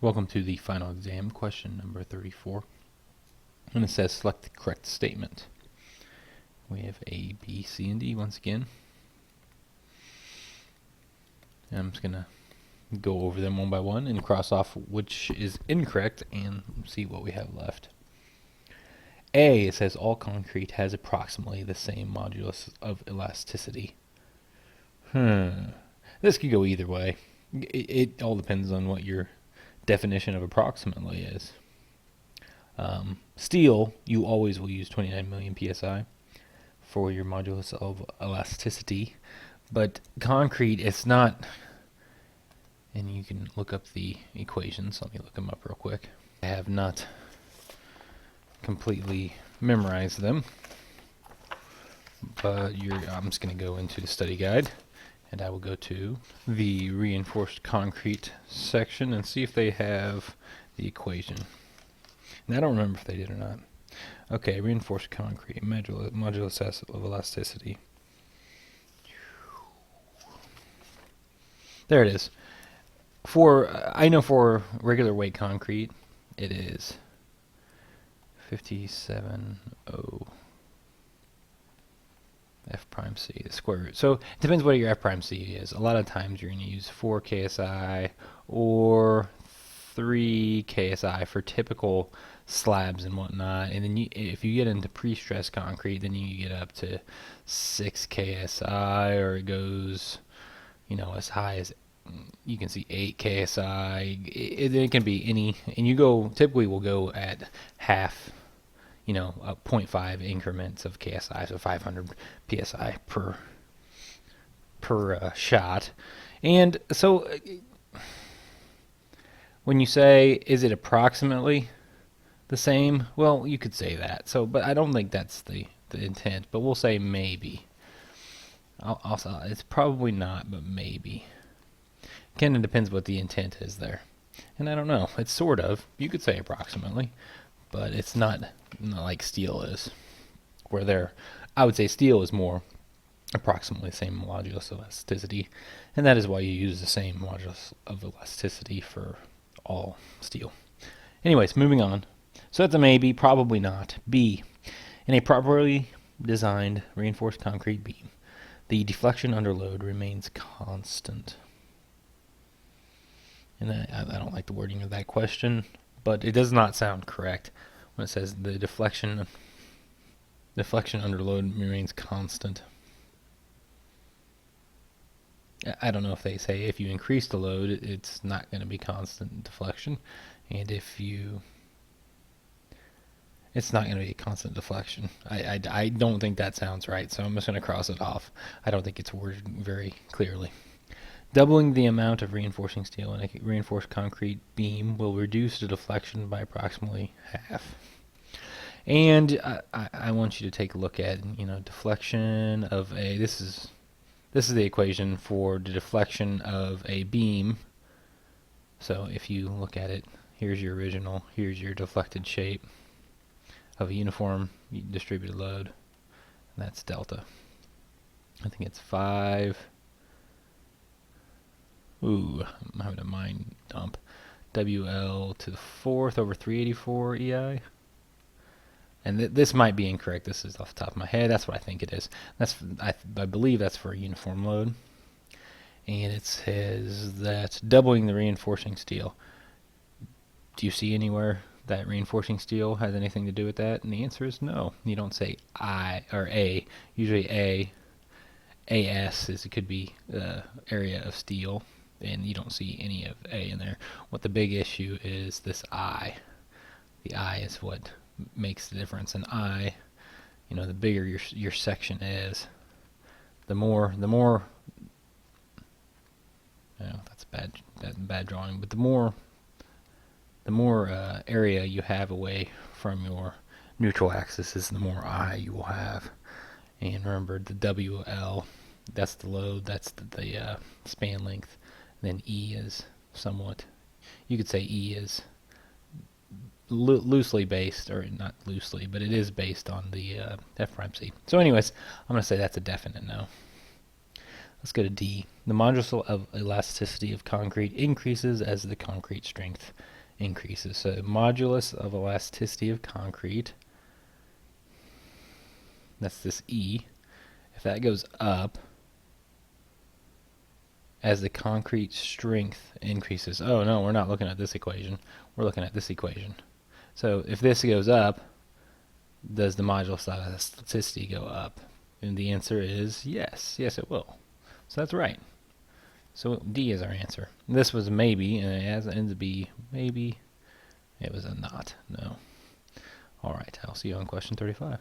Welcome to the final exam, question number 34. And it says select the correct statement. We have A, B, C, and D once again. And I'm just going to go over them one by one and cross off which is incorrect and see what we have left. A, it says all concrete has approximately the same modulus of elasticity. This could go either way. It all depends on what your definition of approximately is. Steel, you always will use 29 million psi for your modulus of elasticity, but concrete, it's not. And you can look up the equations. Let me look them up real quick. I have not completely memorized them, but I'm just going to go into the study guide, and I will go to the reinforced concrete section and see if they have the equation. And I don't remember if they did or not. Okay, reinforced concrete, modulus of elasticity. There it is. I know for regular weight concrete, it is 57.0 F prime C, the square root. So it depends what your F prime C is. A lot of times you're going to use 4 KSI or 3 KSI for typical slabs and whatnot. And then if you get into pre-stressed concrete, then you get up to 6 KSI, or it goes, as high as, you can see 8 KSI. It can be any, and typically will go at half, 0.5 increments of KSI, so 500 PSI per shot. And so when you say, is it approximately the same? Well, you could say that. So, but I don't think that's the intent, but we'll say maybe. Also, it's probably not, but maybe. Kind of depends what the intent is there. And I don't know. It's sort of. You could say approximately, but it's not like steel is. I would say steel is more approximately the same modulus of elasticity, and that is why you use the same modulus of elasticity for all steel. Anyways, moving on. So that's a maybe, probably not. B, in a properly designed reinforced concrete beam, the deflection under load remains constant. And I don't like the wording of that question, but it does not sound correct when it says the deflection under load remains constant. I don't know if they say if you increase the load, it's not going to be constant deflection, and it's not going to be a constant deflection. I don't think that sounds right, so I'm just going to cross it off. I don't think it's worded very clearly. Doubling the amount of reinforcing steel in a reinforced concrete beam will reduce the deflection by approximately half. And I want you to take a look at, deflection of this is the equation for the deflection of a beam. So if you look at it, here's your original, here's your deflected shape of a uniform distributed load, and that's delta. I think it's 5. I'm having a mind dump. WL to the 4th over 384 EI. And this might be incorrect. This is off the top of my head. That's what I think it is. I believe that's for a uniform load. And it says that doubling the reinforcing steel. Do you see anywhere that reinforcing steel has anything to do with that? And the answer is no. You don't say I or A. Usually AS it could be the area of steel, and you don't see any of A in there. What the big issue is this I. The I is what makes the difference. And I, the bigger your section is, the more that's bad drawing, but the more area you have away from your neutral axis is the more I you will have. And remember, the WL, that's the load, that's the span length. And then E is somewhat, you could say E is loosely based, or not loosely, but it is based on the F prime C. So anyways, I'm going to say that's a definite no. Let's go to D. The modulus of elasticity of concrete increases as the concrete strength increases. So modulus of elasticity of concrete, that's this E. If that goes up as the concrete strength increases. Oh no, we're not looking at this equation. We're looking at this equation. So if this goes up, does the modulus of elasticity go up? And the answer is yes. Yes, it will. So that's right. So D is our answer. This was a maybe, and it ends to be maybe. It was a not. No. All right. I'll see you on question 35.